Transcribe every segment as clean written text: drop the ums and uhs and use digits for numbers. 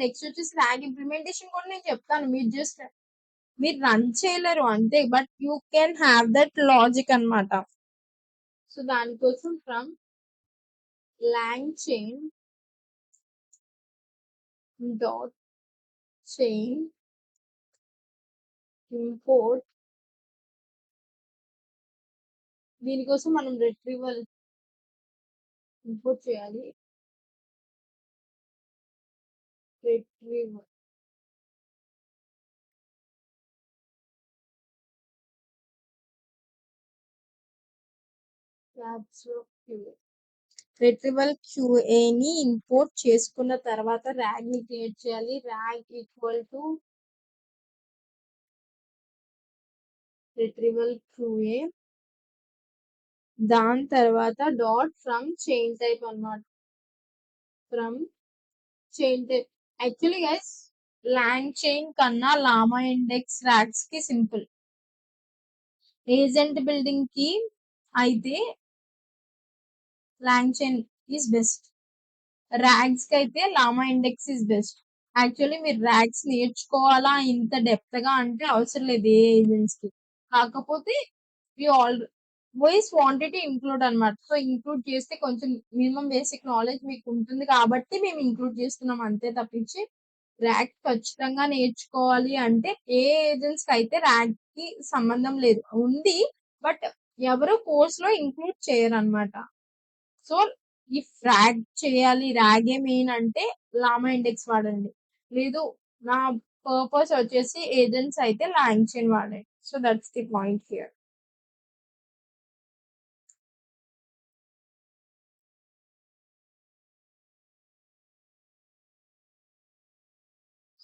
Next వచ్చేసి rag implementation కూడా నేను చెప్తాను. మీరు రన్ చేయలేరు అంతే, but you can have that logic అన్నమాట. సో దానికోసం from LangChain dot chain import, దీనికోసం మనం రిట్రీవల్ ఇంపోర్ట్ చేయాలి. రిట్రీవల్ రిట్రీవల్ క్యూఏని ఇంపోర్ట్ చేసుకున్న తర్వాత ర్యాగ్ ని క్రియేట్ చేయాలి. Rag equal to retrieval QA, దాని తర్వాత డాట్ ఫ్రమ్ చైన్ టైప్ అన్నమాట. From chain type actually guys LangChain కన్నా లామా ఇండెక్స్ ర్యాగ్స్ కి సింపుల్. ఏజెంట్ బిల్డింగ్ కి అయితే LangChain ఈస్ బెస్ట్. ర్యాగ్స్ కి అయితే లామా ఇండెక్స్ ఈస్ బెస్ట్. యాక్చువల్లీ మీరు ర్యాగ్స్ నేర్చుకోవాలా ఇంత డెప్త్ గా అంటే అవసరం లేదు ఏ ఏజెంట్స్ కి. కాకపోతే we always wanted to include అనమాట. సో ఇంక్లూడ్ చేస్తే కొంచెం మినిమం బేసిక్ నాలెడ్జ్ మీకు ఉంటుంది కాబట్టి మేము ఇంక్లూడ్ చేస్తున్నాం అంతే తప్పించి ర్యాగ్ ఖచ్చితంగా నేర్చుకోవాలి అంటే ఏ ఏజెంట్స్ కి అయితే ర్యాగ్ కి సంబంధం లేదు. ఉంది బట్ ఎవరు కోర్స్ లో ఇంక్లూడ్ చేయరు అనమాట. సో ఇఫ్ ర్యాగ్ చేయాలి, ర్యాగే మెయిన్ అంటే లామా ఇండెక్స్ వాడండి. లేదు నా పర్పస్ వచ్చేసి ఏజెంట్స్ అయితే LangChain వాడండి. So that's the point here.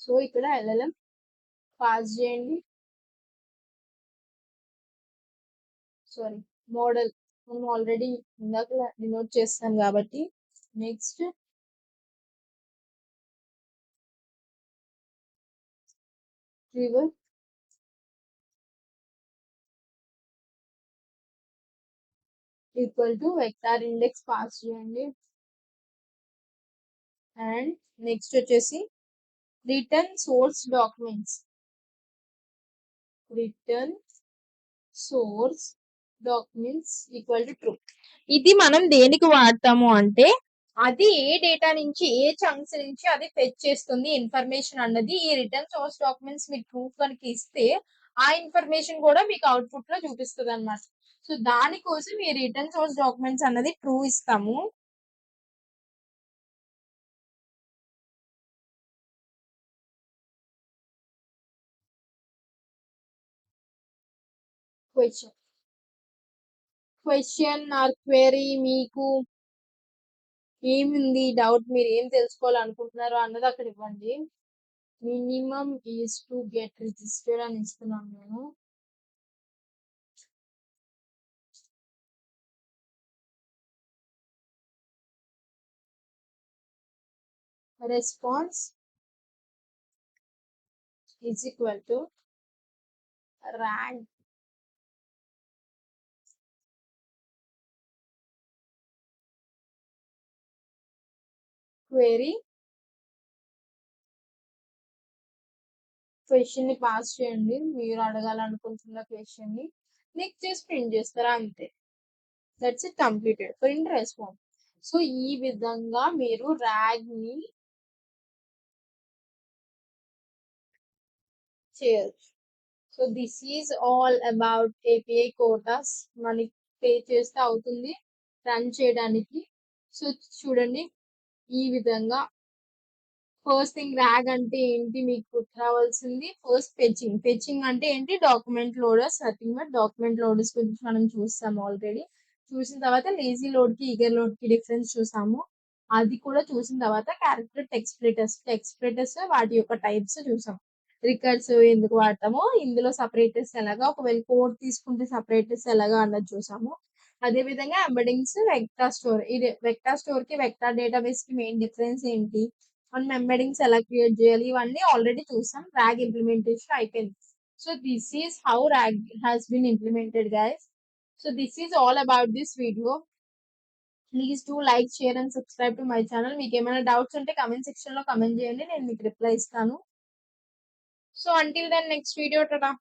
So ఇక్కడ LLM పాస్ చేయండి. సారీ మోడల్ మనం ఆల్రెడీ ఇందాక డినోట్ చేస్తాం కాబట్టి next river equal to vector index pass చేయండి. అండ్ నెక్స్ట్ వచ్చేసి return source documents. Return source documents equal to true. ఇది మనం దేనికి వాడతాము అంటే అది ఏ డేటా నుంచి ఏ చంక్స్ నుంచి అది ఫెచ్ చేస్తుంది ఇన్ఫర్మేషన్ అన్నది ఈ రిటర్న్ సోర్స్ డాక్యుమెంట్స్ మీకు ట్రూ కనుక ఇస్తే ఆ ఇన్ఫర్మేషన్ కూడా మీకు అవుట్పుట్ లో చూపిస్తుంది అనమాట. సో దానికోసం ఈ రిటర్న్ సోర్స్ డాక్యుమెంట్స్ అన్నది ట్రూ ఇస్తాము. క్వశ్చన్ ఆర్ క్వెరీ మీకు ఏముంది డౌట్, మీరు ఏం తెలుసుకోవాలనుకుంటున్నారో అన్నది అక్కడ ఇవ్వండి. Minimum is to get registered అని ఇస్తున్నాను నేను. Response is equal to rag query question ని పాస్ చేయండి, మీరు అడగాలనుకుంటున్న క్వశ్చన్ ని నెక్స్ట్ చేసి ప్రింట్ చేస్తారా అంతే. That's it, completed. Print response. So ఈ విధంగా మీరు ర్యాగ్ ని చేయొచ్చు. So this is all about API Kotas. మనకి పే చేస్తే అవుతుంది రన్ చేయడానికి. సో చూడండి ఈ విధంగా ఫస్ట్ థింగ్ ర్యాగ్ అంటే ఏంటి మీకు గుర్తు రావాల్సింది. ఫస్ట్ ఫెచింగ్ అంటే ఏంటి, document loaders. Nothing but document loaders గురించి మనం చూస్తాము ఆల్రెడీ. చూసిన తర్వాత లేజీ లోడ్ కి ఈగర్ లోడ్ కి డిఫరెన్స్ చూసాము. అది కూడా చూసిన తర్వాత క్యారెక్టర్ టెక్స్ప్రెటర్స్ వాటి యొక్క టైప్స్ చూసాం. రికర్సివ్ ఎందుకు వాడతామో, ఇందులో సపరేటర్స్ ఎలాగా, ఒకవేళ కోడ్ తీసుకుంటే సపరేటర్స్ ఎలాగా అన్నది చూసాము. అదే విధంగా ఎంబెడింగ్స్, వెక్టార్ స్టోర్. ఇది వెక్టార్ స్టోర్ కి వెక్టార్ డేటాబేస్ కి మెయిన్ డిఫరెన్స్ ఏంటి, మనం ఎంబెడింగ్స్ ఎలా క్రియేట్ చేయాలి, ఇవన్నీ ఆల్రెడీ చూసాం. ర్యాగ్ ఇంప్లిమెంటేషన్ అయిపోయింది. So this is how RAG has been implemented guys. So this is all about this video. Please do like, share and subscribe to my channel. మీకు ఏమైనా doubts ఉంటే comment section లో comment చేయండి, నేను మీకు reply ఇస్తాను. So until then next video, Tata.